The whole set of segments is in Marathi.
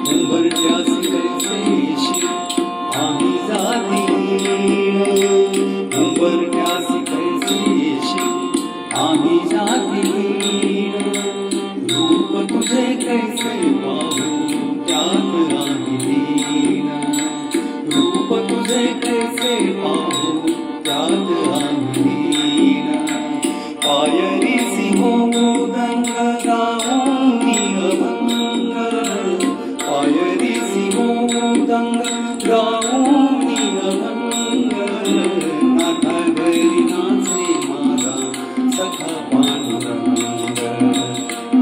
उंबरठ्यासी कैसेशी आम्ही जातीन, उंबरठ्यासी कैसेशी आम्ही जातीन. रूप तुझे कैसे पाहू त्यात आम्ही लीन, रूप तुझे कैसे पाहू त्यात आम्ही लीन. पायरीसी गोदंग गाऊनी अभंग, पायरीसी गोदंग गाऊनी अभंग. नाथा घरी नाचे माझा सखा पांडुरंग,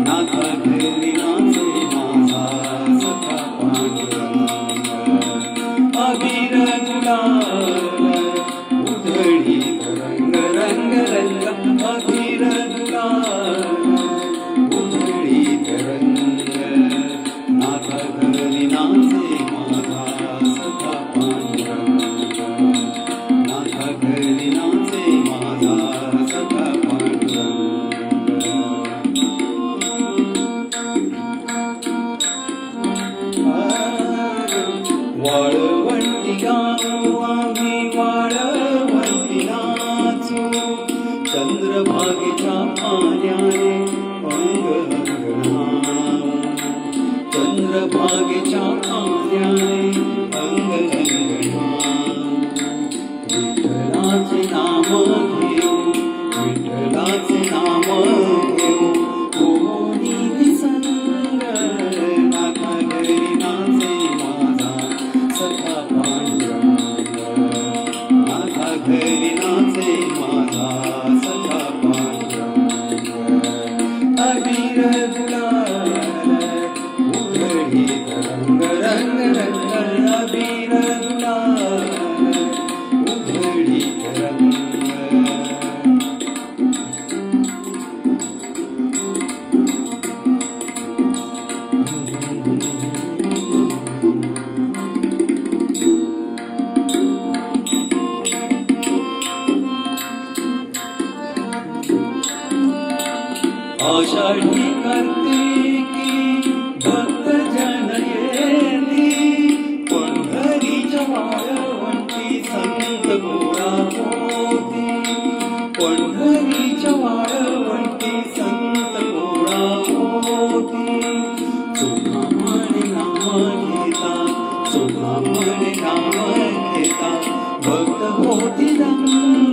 नाथा घरी नाचे माझा सखा पांडुरंग. अबीर गुलाल उधळी रंग रंग रंग, अबीर गुलाल उधळी रंग. नाथा घरी नाचे माझा सखा पांडुरंग, नाथा घरी नाचे माझा सखा पांडुरंग. वाळवंटी गाऊ आम्ही वाळवंटी नाचू, चंद्रभागेच्या पाण्याने अंग अंगणाऊ, चंद्रभागेच्या पाण्याने अंग अंगणाऊ. विठ्ठलाचे नाम घेऊ, विठ्ठलाचे नाम घेऊ कोणी निसंग. नाथा घरी नाचे माझा सखा पांडुरंग, नाथा घरी नाचे माझा सखा पांडुरंग. अबीर गुलाल उधळी रंग रंग रंग, अबीर गुलाल उधळी रंग. आषाढी कार्तिकी भक्त जन येती, पंढरीच्या वाळवंटी संत गोळा होती, पंढरीच्या वाळवंटी संत गोळा होती. चोखामणे नाम घेता, चोखामणे नाम घेता भक्त होती दंग.